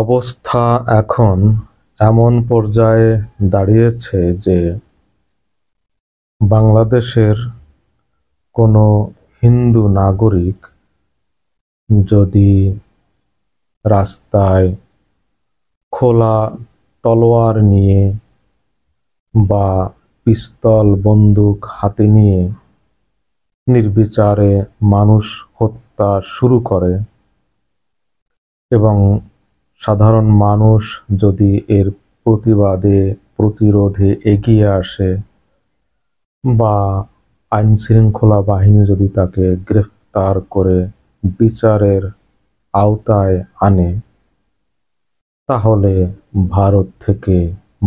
অবস্থা এখন এমন পর্যায়ে দাঁড়িয়েছে যে বাংলাদেশের কোনো হিন্দু নাগরিক যদি রাস্তায় খোলা তলোয়ার নিয়ে বা পিস্তল বন্দুক হাতে নিয়ে নির্বিচারে মানুষ হত্যা শুরু করে এবং সাধারণ মানুষ যদি এর প্রতিবাদে প্রতিরোধে এগিয়ে আসে বা আইন শৃঙ্খলা বাহিনী যদি তাকে গ্রেফতার করে বিচারের আওতায় আনে, তাহলে ভারত থেকে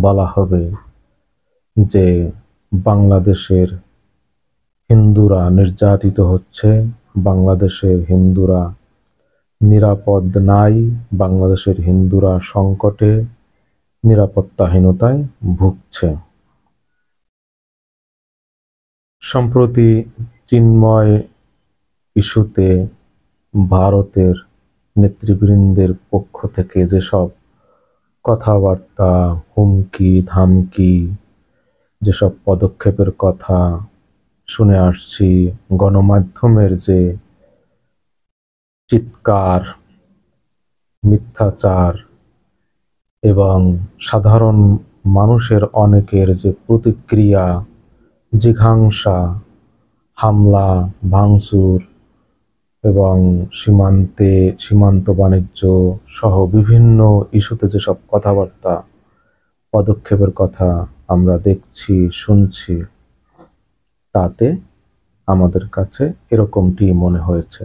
বলা হবে যে বাংলাদেশের হিন্দুরা নির্যাতিত হচ্ছে, বাংলাদেশের হিন্দুরা নিরাপদ নাই, বাংলাদেশের হিন্দুরা সংকটে নিরাপত্তাহীনতায় ভুগছে। সম্প্রতি চিন্ময় ইস্যুতে ভারতের নেতৃবৃন্দের পক্ষ থেকে যেসব কথাবার্তা, হুমকি ধামকি, যেসব পদক্ষেপের কথা শুনে আসছি, গণমাধ্যমের যে চিৎকার, মিথ্যাচার এবং সাধারণ মানুষের অনেকের যে প্রতিক্রিয়া, জিঘাংসা, হামলা ভাঙচুর এবং সীমান্ত বাণিজ্য সহ বিভিন্ন ইস্যুতে যেসব কথাবার্তা, পদক্ষেপের কথা আমরা দেখছি, শুনছি, তাতে আমাদের কাছে এরকমটি মনে হয়েছে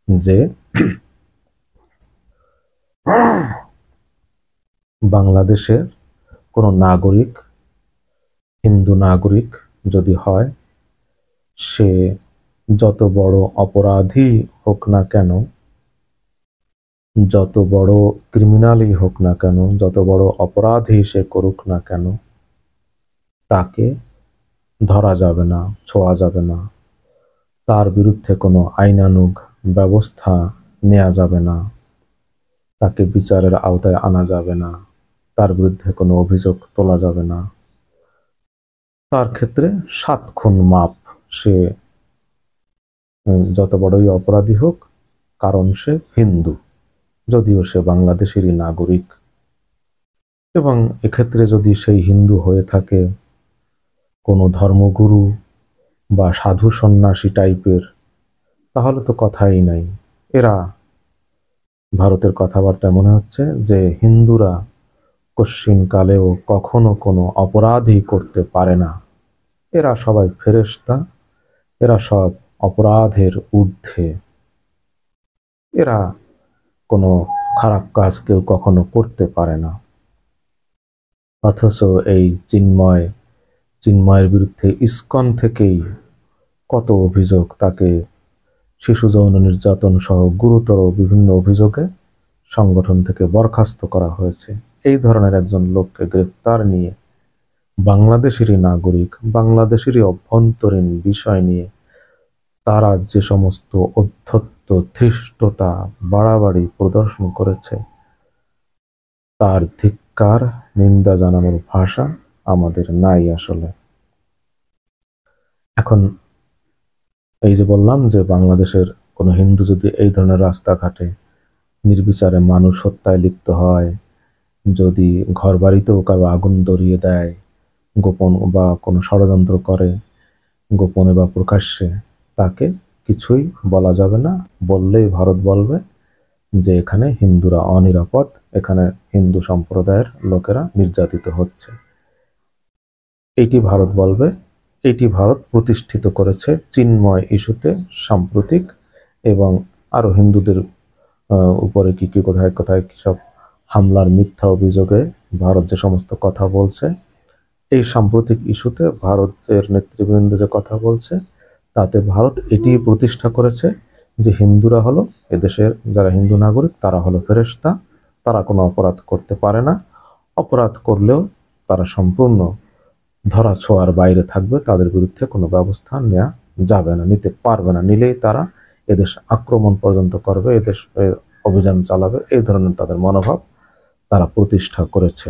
যে বাংলাদেশের কোনো নাগরিক, হিন্দু নাগরিক যদি হয়, সে যত বড় অপরাধী হোক না কেন, যত বড় ক্রিমিনালই হোক না কেন, যত বড় অপরাধী সে করুক না কেন, তাকে ধরা যাবে না, ছোঁয়া যাবে না, তার বিরুদ্ধে কোনো আইনানুগ ব্যবস্থা নেওয়া যাবে না, তাকে বিচারের আওতায় আনা যাবে না, তার বিরুদ্ধে কোনো অভিযোগ তোলা যাবে না। তার ক্ষেত্রে 7 খুন মাপ, সে যত বড়ই অপরাধী হোক, কারণ সে হিন্দু, যদিও সে বাংলাদেশেরই নাগরিক। এবং এক্ষেত্রে যদি সেই হিন্দু হয়ে থাকে কোনো ধর্মগুরু বা সাধু সন্ন্যাসী টাইপের, তাহলে তো কথাই নাই। এরা ভারতের কথাবার্তায় মনে হচ্ছে যে হিন্দুরা কশ্চিনকালেও কখনো কোনো অপরাধই করতে পারে না, এরা সবাই ফেরেশতা, এরা সব অপরাধের ঊর্ধ্বে, এরা কোনো খারাপ কাজ কেউ কখনো করতে পারে না। অথচ এই চিন্ময়ের বিরুদ্ধে ইসকন থেকেই কত অভিযোগ, তাকে শিশু যৌন নির্যাতন সহ গুরুতর বিভিন্ন অভিযোগে সংগঠন থেকে বরখাস্ত করা হয়েছে। এই ধরনের একজন লোককে গ্রেফতার নিয়ে বাংলাদেশেরই নাগরিক, বাংলাদেশেরই অভ্যন্তরীণ বিষয় নিয়ে তারা যে সমস্ত অধ্যত্ত, ধৃষ্টতা, বাড়াবাড়ি প্রদর্শন করেছে, তার ধিক্কার, নিন্দা জানানোর ভাষা আমাদের নাই আসলে। এখন এই যে বললাম যে বাংলাদেশের কোনো হিন্দু যদি এই ধরনের রাস্তাঘাটে নির্বিচারে মানুষ হত্যায় লিপ্ত হয়, যদি ঘর বাড়িতেও কারো আগুন ধরিয়ে দেয়, গোপন বা কোনো ষড়যন্ত্র করে গোপনে বা প্রকাশ্যে, তাকে কিছুই বলা যাবে না। বললেই ভারত বলবে যে এখানে হিন্দুরা অনিরাপদ, এখানে হিন্দু সম্প্রদায়ের লোকেরা নির্যাতিত হচ্ছে। এইটি ভারত বলবে, এইটি ভারত প্রতিষ্ঠিত করেছে চিন্ময় ইস্যুতে সাম্প্রতিক, এবং আরো হিন্দুদের উপরে কি কি কোথায় কোথায় কি সব হামলার মিথ্যা অভিযোগে ভারত যে সমস্ত কথা বলছে, এই সাম্প্রতিক ইস্যুতে ভারতের নেতৃবৃন্দ যে কথা বলছে, তাতে ভারত এটি প্রতিষ্ঠা করেছে যে হিন্দুরা হলো এদেশের যারা হিন্দু নাগরিক, তারা হলো ফেরেশতা, তারা কোনো অপরাধ করতে পারে না, অপরাধ করলেও তারা সম্পূর্ণ ধরা ছোঁয়ার বাইরে থাকবে, তাদের বিরুদ্ধে কোনো ব্যবস্থা নেওয়া যাবে না, নিতে পারবে না, নিলেই তারা এদেশ আক্রমণ পর্যন্ত করবে, এদেশ অভিযান চালাবে, এই ধরনের তাদের মনোভাব তারা প্রতিষ্ঠা করেছে।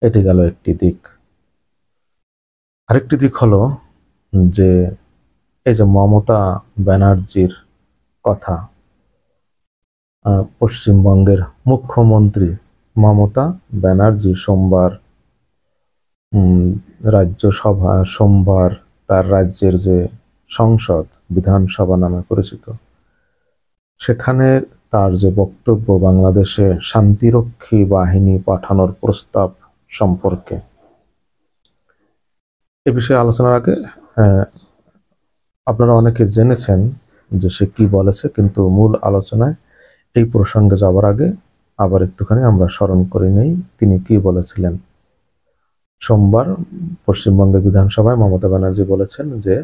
এটি গেল একটি দিক। আরেকটি দিক হলো যে এই যে মমতা ব্যানার্জির কথা, পশ্চিমবঙ্গের মুখ্যমন্ত্রী মমতা ব্যানার্জি সোমবার সোমবার তার রাজ্যের যে সংসদ, বিধানসভা নামে পরিচিত, সেখানে তার যে বক্তব্য বাংলাদেশে শান্তিরক্ষী বাহিনী পাঠানোর প্রস্তাব সম্পর্কে, এ বিষয়ে আলোচনার আগে আপনারা অনেকে জেনেছেন যে সে কি বলেছে, কিন্তু মূল আলোচনায় এই প্রসঙ্গে যাওয়ার আগে আবার একটুখানি আমরা স্মরণ করে নেই তিনি কি বলেছিলেন। সোমবার পশ্চিমবঙ্গের বিধানসভায় মমতা ব্যানার্জি বলেছেন যে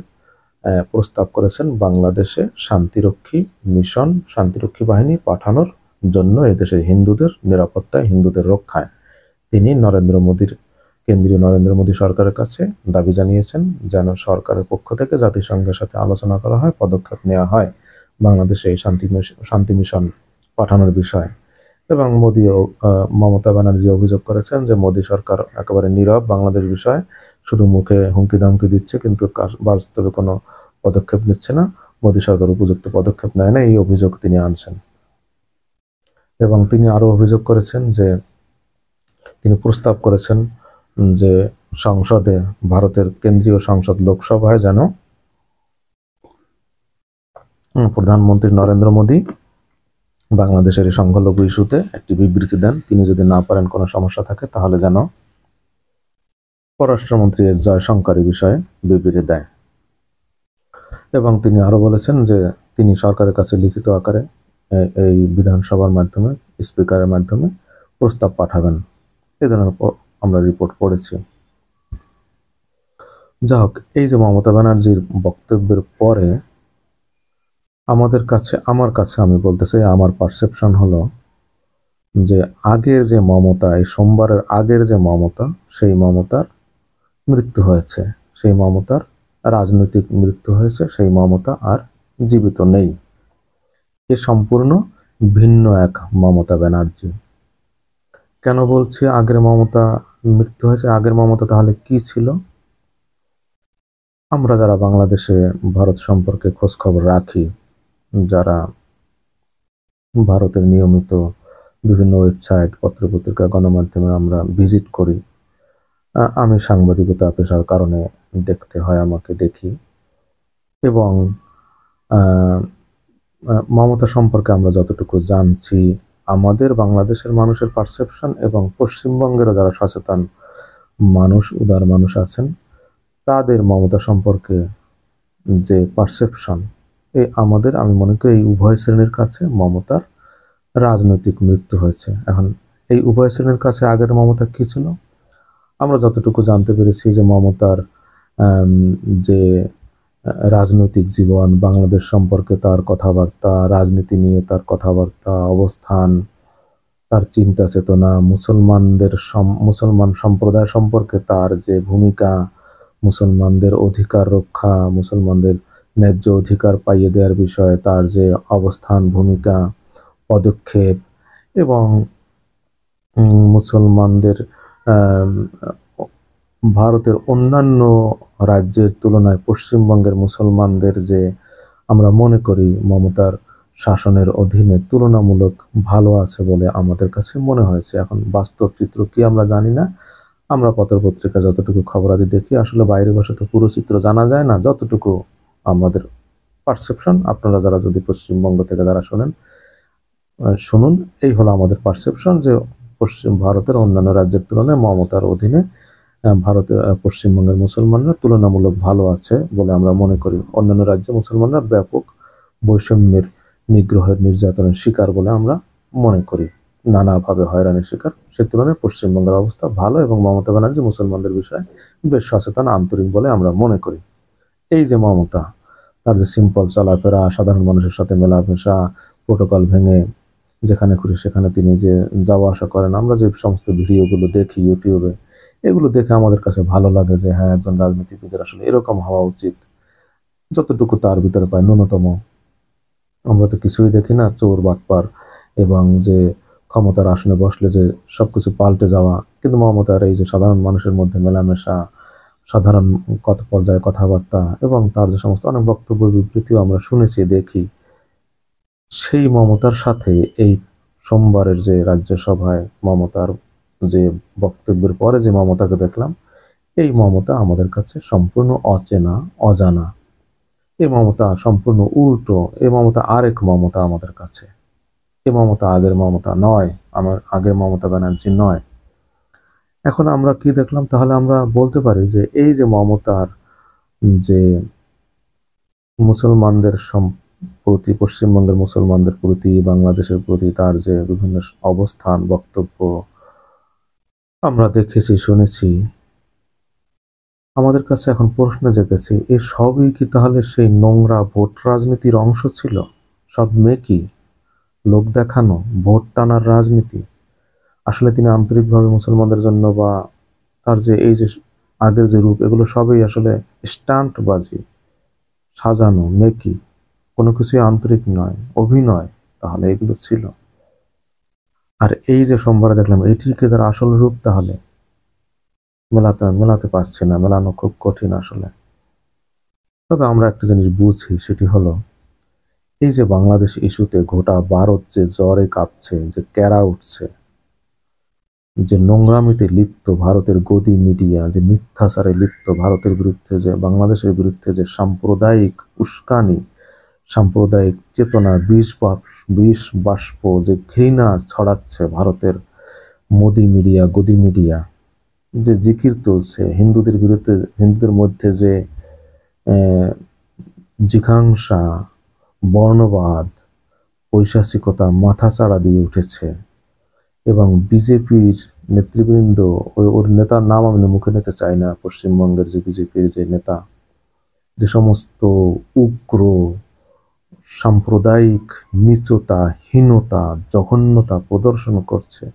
প্রস্তাব করেছেন বাংলাদেশে শান্তিরক্ষী বাহিনী পাঠানোর জন্য এদেশের হিন্দুদের নিরাপত্তায়, হিন্দুদের রক্ষায় তিনি কেন্দ্রীয় নরেন্দ্র মোদী সরকারের কাছে দাবি জানিয়েছেন যেন সরকারের পক্ষ থেকে জাতিসংঘের সাথে আলোচনা করা হয়, পদক্ষেপ নেওয়া হয় বাংলাদেশে এই শান্তি মিশন পাঠানোর বিষয়। এবং মমতা ব্যানার্জি অভিযোগ করেছেন যে মোদী সরকার একেবারে নীরব বাংলাদেশ বিষয়ে, শুধু মুখে হুমকি দামকি দিচ্ছে কিন্তু বাস্তবে কোনো পদক্ষেপ নিচ্ছে না, মোদী সরকার উপযুক্ত পদক্ষেপ নেয় না, এই অভিযোগ তিনি আনছেন। এবং তিনি আরো অভিযোগ করেছেন যে তিনি প্রস্তাব করেছেন যে সংসদে, ভারতের কেন্দ্রীয় সংসদ লোকসভায় যেন প্রধানমন্ত্রী নরেন্দ্র মোদী বাংলাদেশের এই সংখ্যালঘু ইস্যুতে একটি বিবৃতি দেন। তিনি যদি না পারেন, কোনো সমস্যা থাকে, তাহলে যেন পররাষ্ট্রমন্ত্রী এস জয়শঙ্কর এই বিষয়ে বিবৃতি দেয়। এবং তিনি আরো বলেছেন যে তিনি সরকারের কাছে লিখিত আকারে এই বিধানসভার মাধ্যমে, স্পিকারের মাধ্যমে প্রস্তাব পাঠাবেন। এই ধরনের আমরা রিপোর্ট পড়েছি। যা হোক, এই যে মমতা ব্যানার্জির বক্তব্যের পরে আমার কাছে আমি বলতে চাই, আমার পারসেপশন হলো যে আগের যে মমতা, এই সোমবারের আগের যে মমতা, সেই মমতার মৃত্যু হয়েছে, সেই মমতার রাজনৈতিক মৃত্যু হয়েছে, সেই মমতা আর জীবিত নেই। এ সম্পূর্ণ ভিন্ন এক মমতা ব্যানার্জি। কেন বলছি আগের মমতা মৃত্যু হয়েছে? আগের মমতা তাহলে কি ছিল? আমরা যারা বাংলাদেশে ভারত সম্পর্কে খোঁজ খবর রাখি, যারা ভারতের নিয়মিত বিভিন্ন ওয়েবসাইট, পত্রপত্রিকা, গণমাধ্যমে আমরা ভিজিট করি, আমি সাংবাদিকতা পেশার কারণে দেখতে হয়, আমাকে দেখি, এবং মমতা সম্পর্কে আমরা যতটুকু জানছি, আমাদের বাংলাদেশের মানুষের পারসেপশন এবং পশ্চিমবঙ্গেরও যারা সচেতন মানুষ, উদার মানুষ আছেন, তাদের মমতা সম্পর্কে যে পারসেপশন, আমি মনে করি এই উভয় শ্রেণীর কাছে মমতার রাজনৈতিক মৃত্যু হয়েছে। এখন এই উভয় শ্রেণীর কাছে আগের মমতা কি ছিল? আমরা যতটুকু জানতে পেরেছি যে মমতার যে রাজনৈতিক জীবন, বাংলাদেশ সম্পর্কে তার কথাবার্তা, রাজনীতি নিয়ে তার কথাবার্তা, অবস্থান, তার চিন্তা চেতনা, মুসলমান সম্প্রদায় সম্পর্কে তার যে ভূমিকা, মুসলমানদের অধিকার রক্ষা, মুসলমানদের ন্যায্য অধিকার পাইয়ে দেওয়ার বিষয়ে তার যে অবস্থান, ভূমিকা, পদক্ষেপ, এবং মুসলমানদের ভারতের অন্যান্য রাজ্যের তুলনায় পশ্চিমবঙ্গের মুসলমানদের যে আমরা মনে করি মমতার শাসনের অধীনে তুলনামূলক ভালো আছে বলে আমাদের কাছে মনে হয়েছে। এখন বাস্তব চিত্র কি আমরা জানি না, আমরা পত্রপত্রিকা যতটুকু খবরাদি দেখি, আসলে বাইরে বসে তো পুরো চিত্র জানা যায় না, যতটুকু আমাদের পারসেপশন, আপনারা যারা যদি পশ্চিমবঙ্গ থেকে যারা শুনুন, এই হলো আমাদের পারসেপশন যে ভারতের অন্যান্য রাজ্যের তুলনায় মমতার অধীনে পশ্চিমবঙ্গের মুসলমানরা তুলনামূলক ভালো আছে বলে আমরা মনে করি। অন্যান্য রাজ্যে মুসলমানরা ব্যাপক বৈষম্যের, নিগ্রহের, নির্যাতনের শিকার বলে আমরা মনে করি, নানাভাবে হয়রানির শিকার। সে তুলনায় পশ্চিমবঙ্গের অবস্থা ভালো এবং মমতা ব্যানার্জি মুসলমানদের বিষয়ে বেশ সচেতন, আন্তরিক বলে আমরা মনে করি। এই যে মমতা, তার যে সিম্পল চলাফেরা, সাধারণ মানুষের সাথে মেলামেশা, প্রোটোকল ভেঙে যেখানে খুশি সেখানে তিনি যে যাওয়া আসা করেন, আমরা যে সমস্ত ভিডিওগুলো দেখি ইউটিউবে, এগুলো দেখে আমাদের কাছে ভালো লাগে যে হ্যাঁ, একজন রাজনীতিবিদের আসলে এরকম হওয়া উচিত, যতটুকু তার ভিতরে পায় ন্যূনতম আমরা তো কিছুই দেখি না, চোর বাটপার এবং যে ক্ষমতার আসনে বসলে যে সবকিছু পাল্টে যাওয়া। কিন্তু মমতার এই যে সাধারণ মানুষের মধ্যে মেলামেশা, সাধারণ পর্যায়ে কথাবার্তা এবং তার যে সমস্ত অনেক বক্তব্য বিবৃতিও আমরা শুনেছি, দেখি, সেই মমতার সাথে এই সোমবারের যে রাজ্যসভায় মমতার যে বক্তব্যের পরে যে মমতাকে দেখলাম, এই মমতা আমাদের কাছে সম্পূর্ণ অচেনা, অজানা। এই মমতা সম্পূর্ণ উল্টো। এই মমতা আরেক মমতা আমাদের কাছে। এই মমতা আগের মমতা নয়, আমার আগের মমতা ব্যানার্জি নয়। এখন আমরা কি দেখলাম? তাহলে আমরা বলতে পারি যে এই যে মমতার যে মুসলমানদের প্রতি, পশ্চিমবঙ্গের মুসলমানদের প্রতি, বাংলাদেশের প্রতি তার যে বিভিন্ন অবস্থান, বক্তব্য আমরা দেখেছি, শুনেছি, আমাদের কাছে এখন প্রশ্ন জেগেছে, এ সবই কি তাহলে সেই নোংরা ভোট রাজনীতির অংশ ছিল? সব মেকি, লোক দেখানো, ভোট টানার রাজনীতি? আসলে তিনি আন্তরিকভাবে মুসলমানদের জন্য বা তার যে এই যে আগের যে রূপ, এগুলো সবই আসলে স্টান্টবাজি, সাজানো, মেকি, কোনো কিছুই আন্তরিক নয়, অভিনয় তাহলে এগুলো ছিল? আর এই যে সোমবারে দেখলাম, এটি কি তার আসল রূপ? তাহলে মেলাতে পারছি না, মেলানো খুব কঠিন আসলে। তবে আমরা একটা জিনিস বুঝি, সেটি হলো এই যে বাংলাদেশ ইস্যুতে গোটা ভারত যে জ্বরে কাঁপছে, যে ক্যারা উঠছে, যে নোংরামিতে লিপ্ত ভারতের গদি মিডিয়া, যে মিথ্যাচারে লিপ্ত ভারতের বিরুদ্ধে, যে বাংলাদেশের বিরুদ্ধে যে সাম্প্রদায়িক উস্কানি, সাম্প্রদায়িক চেতনা, বিষ বাষ্প যে ঘৃণা ছড়াচ্ছে ভারতের মোদি মিডিয়া, গদি মিডিয়া, যে জিকির তুলছে হিন্দুদের বিরুদ্ধে, হিন্দুদের মধ্যে যে জিঘাংসা, বর্ণবাদ, পৈশাচিকতা মাথাচাড়া দিয়ে উঠেছে। এবং বিজেপির নেতৃবৃন্দ, ওর নেতার নাম আমি মুখে নিতে চাই না, পশ্চিমবঙ্গের যে বিজেপির যে নেতা, যে সমস্ত উগ্র সাম্প্রদায়িক নিচতা, হীনতা, জঘন্যতা প্রদর্শন করছে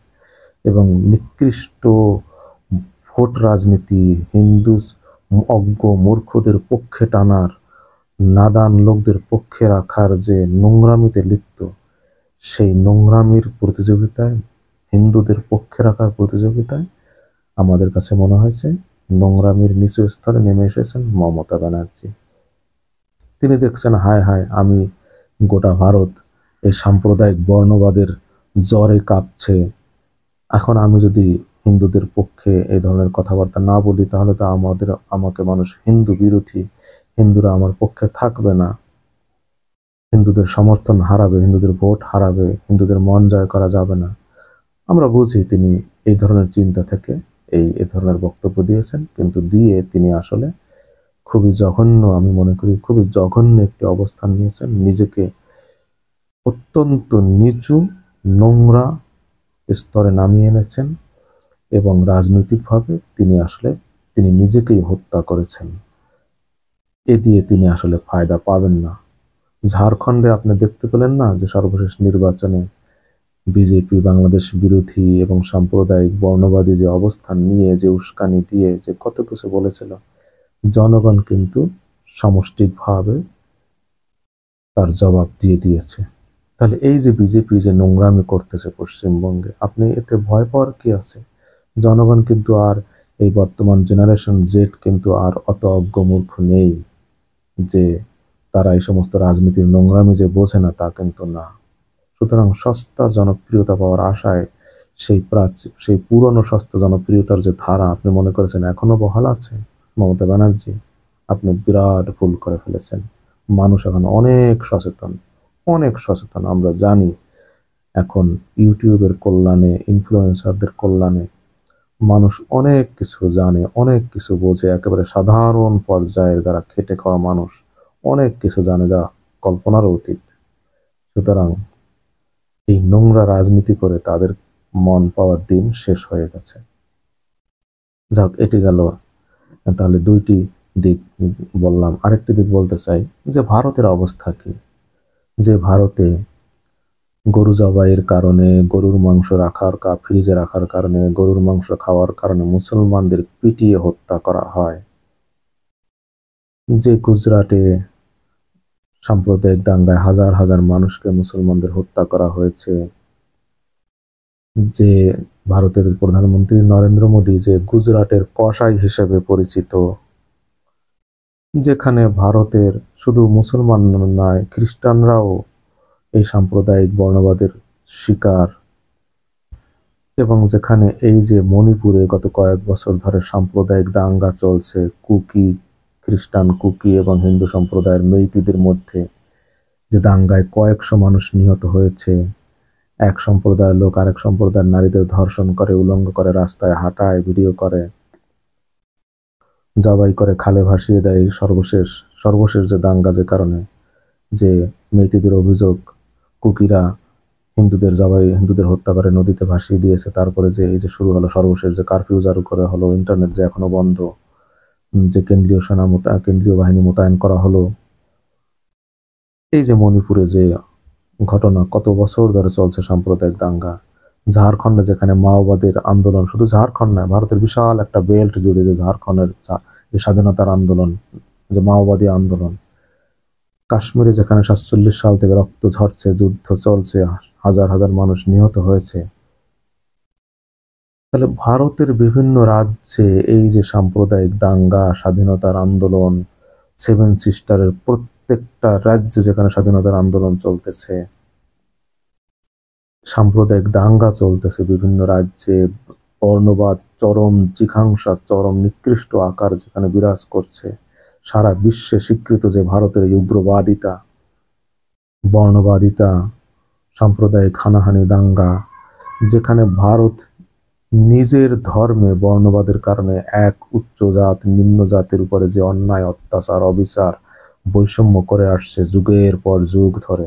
এবং নিকৃষ্ট ভোট রাজনীতি, হিন্দু অজ্ঞ মূর্খদের পক্ষে টানার, নাদান লোকদের পক্ষে রাখার যে নোংরামিতে লিপ্ত, সেই নোংরামির প্রতিযোগিতায়, হিন্দুদের পক্ষে রাখার প্রতিযোগিতায় আমাদের কাছে মনে হয়েছে নোংরামির নিচু স্তরে নেমে এসেছেন মমতা ব্যানার্জি। তিনি দেখছেন, হায় হায়, আমি গোটা ভারত এই সাম্প্রদায়িক বর্ণবাদের জ্বরে কাঁপছে, এখন আমি যদি হিন্দুদের পক্ষে এই ধরনের কথাবার্তা না বলি, তাহলে তো আমাকে মানুষ হিন্দু বিরোধী, হিন্দুরা আমার পক্ষে থাকবে না, হিন্দুদের সমর্থন হারাবে, হিন্দুদের ভোট হারাবে, হিন্দুদের মন জয় করা যাবে না। আমরা বুঝি তিনি এই ধরনের চিন্তা থেকে এই ধরনের বক্তব্য দিয়েছেন, কিন্তু দিয়ে তিনি আসলে খুবই জঘন্য, আমি মনে করি খুবই জঘন্য একটি অবস্থান নিয়েছেন, নিজেকে অত্যন্ত নিচু, নোংরা স্তরে নামিয়ে এনেছেন এবং রাজনৈতিকভাবে তিনি নিজেকেই হত্যা করেছেন। এ দিয়ে তিনি আসলে ফায়দা পাবেন না। ঝাড়খণ্ডে আপনি দেখতে পেলেন না যে সর্বশেষ নির্বাচনে বিজেপি বাংলাদেশ বিরোধী এবং সাম্প্রদায়িক বর্ণবাদী যে অবস্থান নিয়ে, যে উস্কানি দিয়ে যে কত কিছু বলেছিল, জনগণ কিন্তু সামষ্টিকভাবে তার জবাব দিয়ে দিয়েছে। তাহলে এই যে বিজেপি যে নোংরামি করতেছে পশ্চিমবঙ্গে, আপনি এতে ভয় পাওয়ার কি আছে? জনগণ কিন্তু আর, এই বর্তমান জেনারেশন জেড কিন্তু আর অত অজ্ঞ মূর্খ নেই যে তারা এই সমস্ত রাজনীতির নোংরামি যে বোঝে না, তা কিন্তু না। সুতরাং সস্তা জনপ্রিয়তা পাওয়ার আশায় সেই পুরনো সস্তা জনপ্রিয়তার যে ধারা আপনি মনে করেছেন এখনো বহাল আছে, মমতা ব্যানার্জি, আপনি বিরাট ভুল করে ফেলেছেন। মানুষ এখন অনেক সচেতন, অনেক সচেতন। আমরা জানি এখন ইউটিউবের কল্যাণে, ইনফ্লুয়েন্সারদের কল্যাণে মানুষ অনেক কিছু জানে, অনেক কিছু বোঝে। একেবারে সাধারণ পর্যায়ের যারা খেটে খাওয়া মানুষ অনেক কিছু জানে, যা কল্পনারও অতীত। সুতরাং এই নোংরা রাজনীতি করে তাদের মন পাওয়ার দিন শেষ হয়ে গেছে। যাক, এটি গেল তাহলে দুইটি দিক বললাম। আরেকটি দিক বলতে চাই যে ভারতের অবস্থা কি, যে ভারতে গরু জবাইয়ের কারণে, গরুর মাংস ফ্রিজে রাখার কারণে, গরুর মাংস খাওয়ার কারণে মুসলমানদের পিটিয়ে হত্যা করা হয়, যে গুজরাটে সাম্প্রদায়িক দাঙ্গায় হাজার হাজার মানুষকে, মুসলমানদের হত্যা করা হয়েছে। যে ভারতের প্রধানমন্ত্রী নরেন্দ্র মোদী যে গুজরাটের কসাই হিসেবে পরিচিত, যেখানে ভারতের শুধু মুসলমান নয়, খ্রিস্টানরাও এই সাম্প্রদায়িক বর্ণবাদের শিকার, এবং যেখানে এই যে মণিপুরে গত কয়েক বছর ধরে সাম্প্রদায়িক দাঙ্গা চলছে, খ্রিস্টান কুকি এবং হিন্দু সম্প্রদায়ের মেইতিদের মধ্যে, যে দাঙ্গায় কয়েকশো মানুষ নিহত হয়েছে। এক সম্প্রদায়ের লোক আরেক সম্প্রদায়ের নারীদের ধর্ষণ করে, উলঙ্গ করে, রাস্তায় হাঁটায়, ভিডিও করে, জবাই করে, খালে ভাসিয়ে দেয়। সর্বশেষ যে দাঙ্গা, যে কারণে যে মেইতিদের অভিযোগ কুকিরা হিন্দুদের হত্যা করে নদীতে ভাসিয়ে দিয়েছে, তারপরে যে এই যে শুরু হলো সর্বশেষ যে কারফিউ জারি করে হলো, ইন্টারনেট যে এখনো বন্ধ, যে কেন্দ্রীয় বাহিনী মোতায়েন করা হলো, এই যে মণিপুরে যে ঘটনা, কত বছর ধরে চলছে সাম্প্রদায়িক দাঙ্গা। ঝাড়খণ্ডে যেখানে মাওবাদের আন্দোলন, শুধু ঝাড়খণ্ড নয়, ভারতের বিশাল একটা বেল্ট জুড়ে যে ঝাড়খণ্ডের যে স্বাধীনতার আন্দোলন, যে মাওবাদী আন্দোলন, কাশ্মীরে যেখানে 47 সাল থেকে রক্ত ঝরছে, যুদ্ধ চলছে, হাজার হাজার মানুষ নিহত হয়েছে। তাহলে ভারতের বিভিন্ন রাজ্যে এই যে সাম্প্রদায়িক দাঙ্গা, স্বাধীনতার আন্দোলন, 7 সিস্টারের প্রত্যেকটা রাজ্যে যেখানে স্বাধীনতার আন্দোলন চলতেছে, সাম্প্রদায়িক দাঙ্গা চলতেছে বিভিন্ন রাজ্যে, বর্ণবাদ চরম জিঘাংসা, চরম নিকৃষ্ট আকার যেখানে বিরাজ করছে, সারা বিশ্বে স্বীকৃত যে ভারতের উগ্রবাদিতা, বর্ণবাদিতা, সাম্প্রদায়িক হানাহানি দাঙ্গা, যেখানে ভারত নিজের ধর্মে বর্ণবাদের কারণে এক উচ্চ জাত নিম্ন জাতের উপরে যে অন্যায়, অত্যাচার, অবিচার, বৈষম্য করে আসছে যুগের পর যুগ ধরে,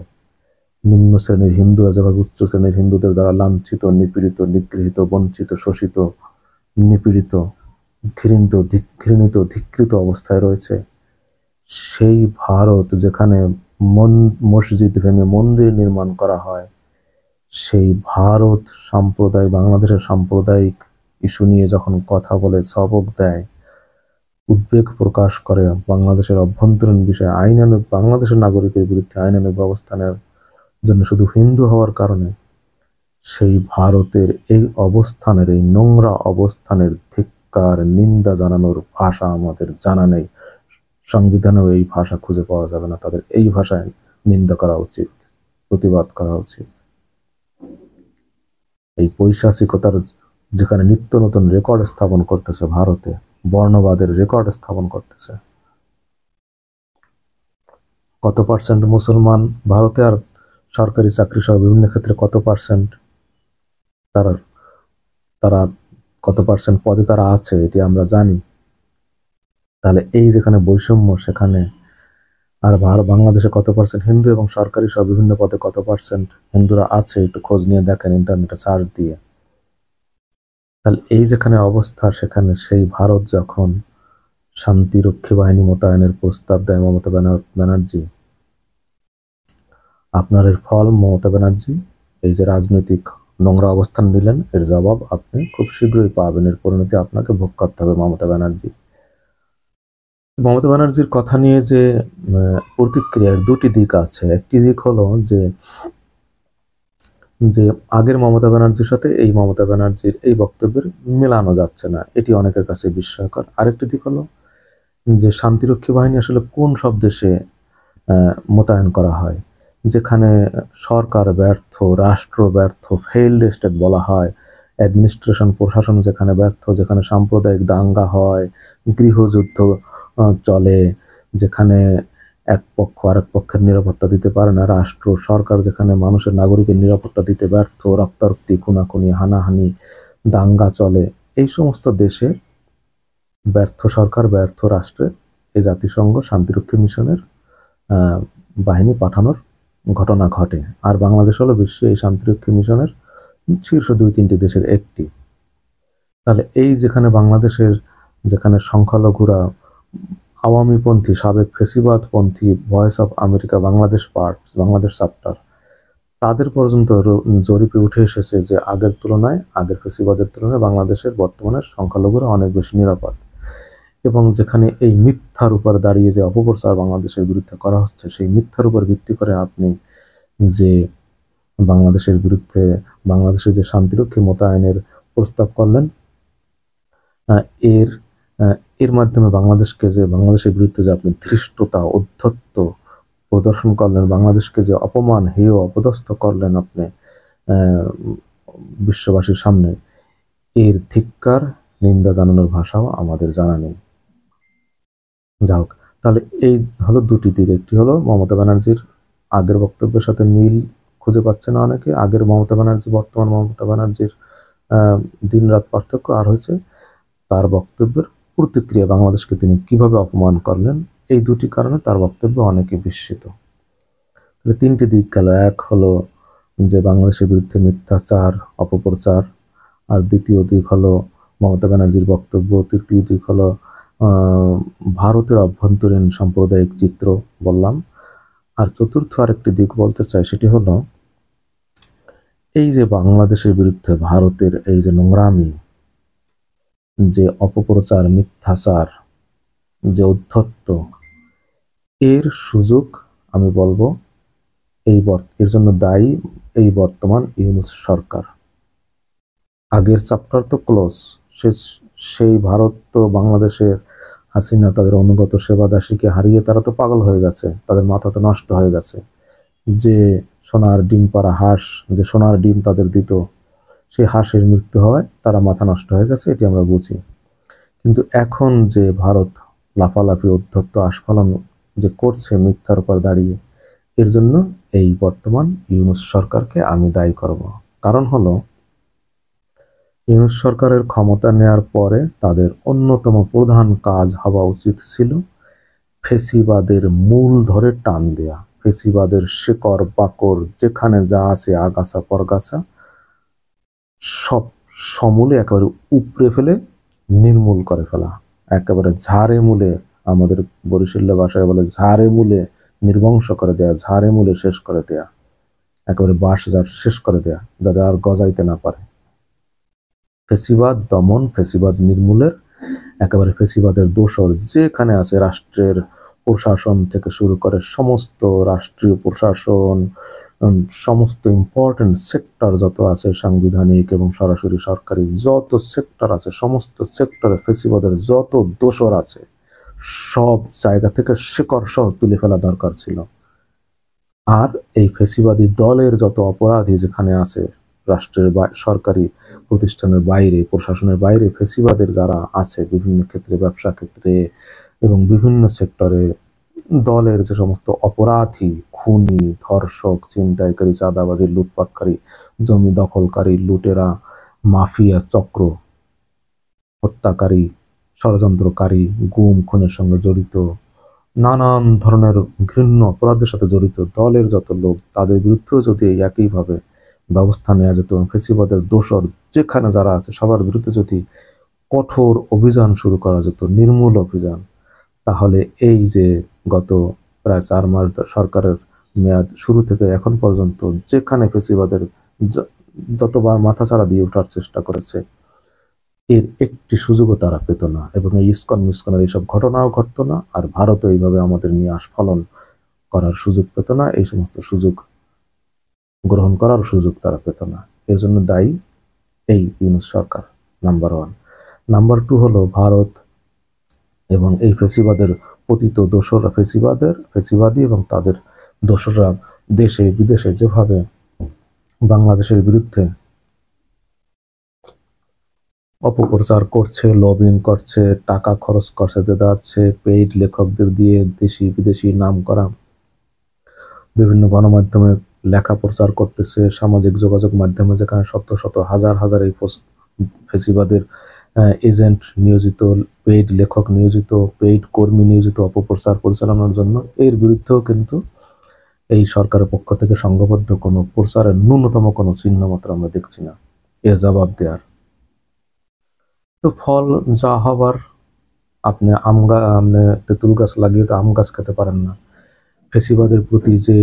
নিম্ন শ্রেণীর হিন্দুরা যেভাবে উচ্চ শ্রেণীর হিন্দুদের দ্বারা লাঞ্ছিত, নিপীড়িত, নিগৃহীত, বঞ্চিত, শোষিত, নিপীড়িত, ঘৃণিত, ধিক্কৃত অবস্থায় রয়েছে, সেই ভারত যেখানে মসজিদ ভেঙে মন্দির নির্মাণ করা হয়, সেই ভারত বাংলাদেশের সাম্প্রদায়িক ইস্যু নিয়ে যখন কথা বলে, সবক দেয়, উদ্বেগ প্রকাশ করে, বাংলাদেশের অভ্যন্তরীণ বিষয়ে বাংলাদেশের নাগরিকের বিরুদ্ধে আইনানুগ ব্যবস্থা নেওয়ার জন্য শুধু হিন্দু হওয়ার কারণে, সেই ভারতের এই অবস্থানের, এই নোংরা অবস্থানের ধিক্কার, নিন্দা জানানোর ভাষা আমাদের জানা নেই। সংবিধানেও এই ভাষা খুঁজে পাওয়া যাবে না। তাদের এই ভাষায় নিন্দা করা উচিত, প্রতিবাদ করা উচিত। এই পৈশাচিকতার যেখানে নিত্য নতুন রেকর্ড স্থাপন করতেছে, ভারতে বর্ণবাদের রেকর্ড স্থাপন করতেছে। কত পার্সেন্ট মুসলমান ভারতে, আর সরকারি চাকরি সহ বিভিন্ন ক্ষেত্রে কত পার্সেন্ট তারা কত পার্সেন্ট পদে তারা আছে, এটি আমরা জানি। তাহলে এই যেখানে বৈষম্য, সেখানে আর বাংলাদেশে কত পার্সেন্ট হিন্দু এবং সরকারি সহ বিভিন্ন পদে কত পার্সেন্ট হিন্দুরা আছে, একটু খোঁজ নিয়ে দেখেন ইন্টারনেটে সার্চ দিয়ে। তাহলে এই যেখানে অবস্থা, সেখানে সেই ভারত যখন শান্তিরক্ষী বাহিনী মোতায়েনের প্রস্তাব দেয় মমতা ব্যানার্জি, আপনার এর ফল মমতা ব্যানার্জি এই যে রাজনৈতিক নোংরা অবস্থান নিলেন, এর জবাব আপনি খুব শীঘ্রই পাবেন। এর পরিণতি আপনাকে ভোগ করতে হবে। মমতা ব্যানার্জির কথা নিয়ে যে প্রতিক্রিয়ার দুটি দিক আছে। একটি দিক হলো যে আগের মমতা ব্যানার্জির সাথে এই মমতা ব্যানার্জির এই বক্তব্যের মেলানো যাচ্ছে না, এটি অনেকের কাছে বিস্ময়কর। আরেকটি দিক হলো যে শান্তিরক্ষী বাহিনী আসলে কোন সব দেশে মোতায়েন করা হয়, যেখানে সরকার ব্যর্থ, রাষ্ট্র ব্যর্থ, ফেইল্ড স্টেট বলা হয়, অ্যাডমিনিস্ট্রেশন, প্রশাসন যেখানে ব্যর্থ, যেখানে সাম্প্রদায়িক দাঙ্গা হয়, গৃহযুদ্ধ চলে, যেখানে এক পক্ষ আরেক পক্ষের নিরাপত্তা দিতে পারে না, রাষ্ট্র সরকার যেখানে মানুষের নাগরিকের নিরাপত্তা দিতে ব্যর্থ, রক্তারক্তি, খুনাখুনি, হানাহানি, দাঙ্গা চলে, এই সমস্ত দেশে ব্যর্থ সরকার, ব্যর্থ রাষ্ট্রে এই জাতিসংঘ শান্তিরক্ষী মিশনের বাহিনী পাঠানোর ঘটনা ঘটে। আর বাংলাদেশ হলো বিশ্বে এই শান্তিরক্ষী মিশনের শীর্ষ 2-3টি দেশের একটি। তাহলে এই যেখানে বাংলাদেশের যেখানে সংখ্যালঘুরা, আওয়ামীপন্থী, সাবেক ফেসিবাদপন্থী, voice of America Bangladesh chapter, তাদের পর্যন্ত জরিপে উঠে এসেছে যে আগের ফেসিবাদের তুলনায় বাংলাদেশের বর্তমানে সংখ্যালঘুরা অনেক বেশি নিরাপদ। এবং যেখানে এই মিথ্যার উপর দাঁড়িয়ে যে অপপ্রচার বাংলাদেশের বিরুদ্ধে করা হচ্ছে, সেই মিথ্যার উপর ভিত্তি করে আপনি যে বাংলাদেশের বিরুদ্ধে বাংলাদেশে যে শান্তিরক্ষী মোতায়েনের প্রস্তাব করলেন, এর এর মাধ্যমে বাংলাদেশের বিরুদ্ধে যে আপনি ধৃষ্টতা, ঔদ্ধত্য প্রদর্শন করলেন, বাংলাদেশকে যে অপমান, হেয়, অপদস্থ করলেন আপনি বিশ্ববাসীর সামনে, এর ধিক্কার, নিন্দা জানানোর ভাষাও আমাদের জানা নেই। যাক, তাহলে এই হলো দুটি দিক। একটি হলো মমতা ব্যানার্জির আগের বক্তব্যের সাথে মিল খুঁজে পাচ্ছে না অনেকে, আগের মমতা ব্যানার্জি, বর্তমান মমতা ব্যানার্জির দিন রাত পার্থক্য, আর হয়েছে তার বক্তব্যের প্রতিক্রিয়া, বাংলাদেশকে তিনি কিভাবে অপমান করলেন। এই দুটি কারণে তার বক্তব্য অনেকে বিস্মিত। তাহলে তিনটি দিক গেল। এক হলো যে বাংলাদেশের বিরুদ্ধে মিথ্যাচার, অপপ্রচার, আর দ্বিতীয় দিক হলো মমতা ব্যানার্জির বক্তব্য, তৃতীয় দিক হলো ভারতের অভ্যন্তরীণ সাম্প্রদায়িক চিত্র বললাম, আর চতুর্থ আরেকটি দিক বলতে চাই, সেটি হলো এই যে বাংলাদেশের বিরুদ্ধে ভারতের এই যে নোংরামি, যে অপপ্রচার, মিথ্যাচার, যে উদ্ধত্ত, এর সুযোগ আমি বলবো এর জন্য দায়ী এই বর্তমান ইউনূস সরকার। আগের চ্যাপ্টার তো ক্লোজ, সেই ভারত তো বাংলাদেশের হাসিনা তাদের অনুগত সেবাদাসীকে হারিয়ে তারা তো পাগল হয়ে গেছে, তাদের মাথা তো নষ্ট হয়ে গেছে। যে সোনার ডিম পাড়া হাঁস, যে সোনার ডিম তাদের দিত, সেই হাঁসের মৃত্যু হওয়ায় তারা মাথা নষ্ট হয়ে গেছে, এটি আমরা বুঝি। কিন্তু এখন যে ভারত লাফালাফি, উদ্ধত্ত, আস্ফালন যে করছে মিথ্যার উপর দাঁড়িয়ে, এর জন্য এই বর্তমান ইউনূস সরকারকে আমি দায়ী করব। কারণ হলো ইউনূস সরকারের ক্ষমতা নেয়ার পরে তাদের অন্যতম প্রধান কাজ হওয়া উচিত ছিল ফেসিবাদের মূল ধরে টান দেয়া, ফেসিবাদের শেকড় বাকড় যেখানে যা আছে, আগাছা পরগাছা, সব সমূলে একেবারে উপড়ে ফেলে নির্মূল করে ফেলা, একেবারে ঝাড়ে মূলে, আমাদের বরিশালের ভাষায় বলে ঝাড়ে মূলে নির্বংশ করে দেয়া, ঝাড়ে মূলে শেষ করে দেয়া, একেবারে বাঁশ ঝাড় শেষ করে দেয়া, যাতে আর গজাইতে না পারে। ফেসিবাদ দমন, ফেসিবাদ নির্মূলের, একেবারে ফেসিবাদের দোসর যেখানে আছে, রাষ্ট্রের প্রশাসন থেকে শুরু করে সমস্ত রাষ্ট্রীয় প্রশাসন, সমস্ত ইম্পর্টেন্ট সেক্টর যত আছে, সাংবিধানিক এবং সরাসরি সরকারি যত সেক্টর আছে, সমস্ত সেক্টরে ফেসিবাদের যত দোসর আছে, সব জায়গা থেকে শিকড় সহ তুলে ফেলা দরকার ছিল। আর এই ফেসিবাদী দলের যত অপরাধী যেখানে আছে, রাষ্ট্রের সরকারি প্রতিষ্ঠানের বাইরে, প্রশাসনের বাইরে ফেসিবাদের যারা আছে, বিভিন্ন ক্ষেত্রে, ব্যবসা ক্ষেত্রে এবং বিভিন্ন সেক্টরে দলের যে সমস্ত অপরাধী, খুনি, ধর্ষক, ছিনতাইকারী, চাঁদাবাজি, লুটপাটকারী, জমি দখলকারী, লুটেরা, মাফিয়া চক্র, হত্যাকারী, ষড়যন্ত্রকারী, গুম খুনের সঙ্গে জড়িত, নানান ধরনের ঘৃণ্য অপরাধের সাথে জড়িত দলের যত লোক, তাদের বিরুদ্ধেও যদি একইভাবে ব্যবস্থা নেওয়া যেত, ফেসিবাদের দোসর যেখানে যারা আছে সবার বিরুদ্ধে যদি কঠোর অভিযান শুরু করা যেত, নির্মূল অভিযান, তাহলে এই যে গত প্রায় 4 মাস সরকারের মেয়াদ শুরু থেকে এখন পর্যন্ত যেখানে ফেসিবাদের যতবার মাথাচাড়া দিয়ে ওঠার চেষ্টা করেছে, এর একটি সুযোগও তারা পেত না, এবং এই ইস্কন মিস্কনের এইসব ঘটনাও ঘটতো না, আর ভারতও এইভাবে আমাদের নিয়ে আস্ফালন করার সুযোগ পেত না, এই সমস্ত সুযোগ গ্রহণ করার সুযোগ তারা পেত না। এর জন্য দায়ী এই ইউনূস সরকার, নাম্বার 1। নাম্বার 2 হলো ভারত এবং এই ফেসিবাদের পতিত দোসররা, ফেসিবাদী এবং তাদের দোসররা দেশে বিদেশে যেভাবে বাংলাদেশের বিরুদ্ধে অপপ্রচার করছে, লবিং করছে, টাকা খরচ করছে, দেদারছে, পেইড লেখকদের দিয়ে দেশি বিদেশি নাম করা বিভিন্ন গণমাধ্যমে লেখা প্রচার করতেছে, সামাজিক যোগাযোগ মাধ্যমে যেখানে শত শত হাজার হাজার এই ফেসিবাদের এজেন্ট নিয়োজিত, পেইড লেখক নিয়োজিত, পেইড কর্মী নিয়োজিত অপপ্রচার পরিচালনার জন্য, এর বিরুদ্ধেও কিন্তু এই সরকারের পক্ষ থেকে সংঘবদ্ধ কোনো প্রচারের ন্যূনতম কোনো চিহ্ন মাত্র আমরা দেখছি না এর জবাব দেওয়ার। তো ফল যা হবার, আপনি তেঁতুল গাছ লাগিয়ে তো আম গাছ খেতে পারেন না। ফেসিবাদের প্রতি যে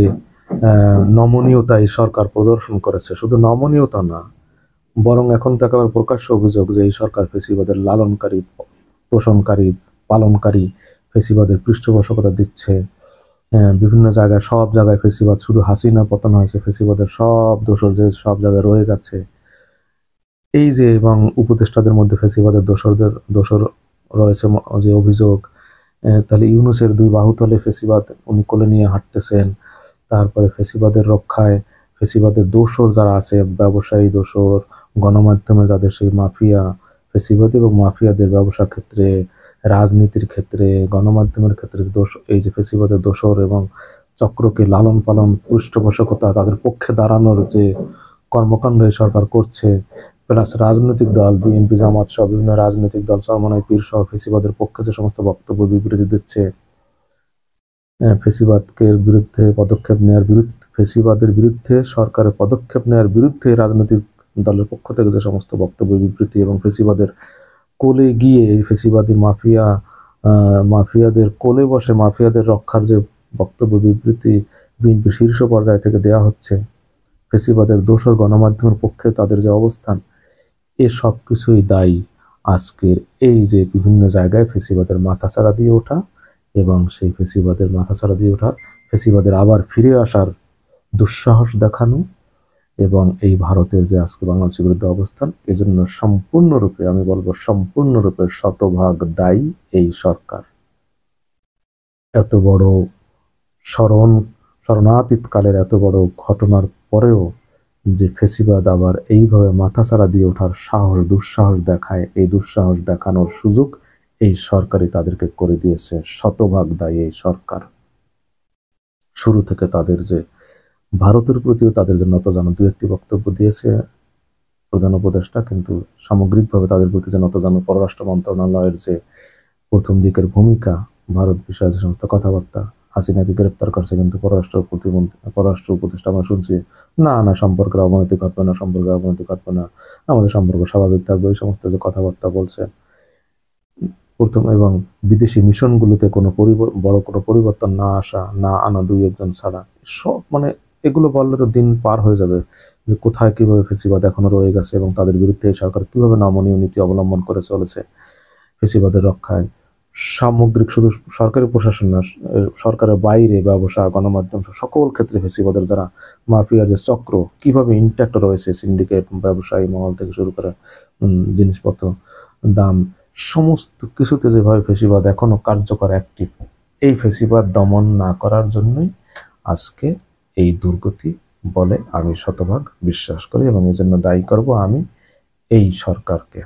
নমনীয়তা এই সরকার প্রদর্শন করেছে, শুধু নমনীয়তা না, বরং এখন তো একেবারে প্রকাশ্য অভিযোগ যে এই সরকার ফেসিবাদের লালনকারী, পোষণকারী, পালনকারী ফেসিবাদের পৃষ্ঠপোষকতা দিচ্ছে। বিভিন্ন জায়গায়, সব জায়গায় ফেসিবাদ, শুধু হাসিনা পতন হয়েছে, ফেসিবাদের সব দোষর যে সব জায়গায় রয়ে গেছে। এই যে, এবং উপদেষ্টাদের মধ্যে ফেসিবাদের দোষর রয়েছে যে অভিযোগ, তাহলে ইউনূসের 2 বাহু তলে ফেসিবাদ উনি কোলে নিয়ে হাঁটতেছেন। তারপরে ফেসিবাদের রক্ষায় ফেসিবাদের দোসর যারা আছে, ব্যবসায়ী দোসর, গণমাধ্যমে যাদের সেই মাফিয়া, ফেসিবাদী এবং মাফিয়াদের ব্যবসার ক্ষেত্রে, রাজনীতির ক্ষেত্রে, গণমাধ্যমের ক্ষেত্রে এই যে ফেসিবাদের দোসর এবং চক্রকে লালন পালন, পৃষ্ঠপোষকতা, তাদের পক্ষে দাঁড়ানোর যে কর্মকাণ্ড এই সরকার করছে, প্লাস রাজনৈতিক দল বিএনপি, জামাত সহ বিভিন্ন রাজনৈতিক দল, চরমনাই পীর সহ ফেসিবাদের পক্ষে যে সমস্ত বক্তব্য বিবৃতি দিচ্ছে, ফেসিবাদের বিরুদ্ধে সরকারের পদক্ষেপ নেওয়ার বিরুদ্ধে রাজনৈতিক দলের পক্ষ থেকে যে সমস্ত বক্তব্য বিবৃতি, এবং ফেসিবাদের কোলে গিয়ে ফেসিবাদী মাফিয়াদের কোলে বসে মাফিয়াদের রক্ষার যে বক্তব্য বিবৃতি বিএনপি শীর্ষ পর্যায় থেকে দেয়া হচ্ছে, ফেসিবাদের দোসর গণমাধ্যমের পক্ষে তাদের যে অবস্থান, এ সব কিছুই দায়ী আজকের এই যে বিভিন্ন জায়গায় ফেসিবাদের মাথাচাড়া দিয়ে ওঠা, এবং সেই ফেসিবাদের মাথাচাড়া দিয়ে ওঠা, ফেসিবাদের আবার ফিরে আসার দুঃসাহস দেখানো, এবং এই ভারতের যে আজকে বাংলাদেশের বিরুদ্ধে অবস্থান, এজন্য সম্পূর্ণরূপে, আমি বলবো সম্পূর্ণরূপে শতভাগ দায়ী এই সরকার। এত বড় শরণাতীত কালের এত বড় ঘটনার পরেও যে ফেসিবাদ আবার এইভাবে মাথাচাড়া দিয়ে ওঠার দুঃসাহস দেখায়, এই দুঃসাহস দেখানোর সুযোগ এই সরকারই তাদেরকে করে দিয়েছে। শতভাগ দায়ী এই সরকার। শুরু থেকে তাদের যে ভারতের প্রতিও তাদের যে নতজানু 2-1টি বক্তব্য দিয়েছে প্রধান উপদেষ্টা, কিন্তু সামগ্রিকভাবে তাদের প্রতি যে নতজানু পররাষ্ট্র মন্ত্রণালয়ের যে প্রথম দিকের ভূমিকা, ভারত বিষয়ে যে সমস্ত কথাবার্তা, হাসিনাকে গ্রেপ্তার করছে কিন্তু পররাষ্ট্র উপদেষ্টা আমরা শুনছি না সম্পর্কের অবনতি ঘটবে না, আমাদের সম্পর্ক স্বাভাবিক থাকবে, এই সমস্ত যে কথাবার্তা বলছে প্রথম, এবং বিদেশি মিশনগুলোতে কোনো বড় কোনো পরিবর্তন না আনা 2-1 জন ছাড়া, সব এগুলো বললে তো দিন পার হয়ে যাবে যে কোথায় কিভাবে ফেসিবাদ এখনো রয়ে গেছে, এবং তাদের বিরুদ্ধে এই সরকার কিভাবে নমনীয় নীতি অবলম্বন করে চলেছে ফেসিবাদের রক্ষায়। সামগ্রিক শুধু সরকারি প্রশাসন না, সরকারের বাইরে ব্যবসা, গণমাধ্যম, সকল ক্ষেত্রে ফেসিবাদের যারা মাফিয়া যে চক্র কিভাবে ইনট্যাক্ট রয়েছে, সিন্ডিকেট, ব্যবসায়ী মহল থেকে শুরু করে জিনিসপত্র দাম, সমস্ত কিছুতে যেভাবে ফেসিবাদ এখনো কার্যকর, অ্যাক্টিভ, এই ফেসিবাদ দমন না করার জন্যই আজকে এই দুর্গতি বলে আমি শতভাগ বিশ্বাস করি, এবং এই জন্য দায়ী করব আমি এই সরকারকে।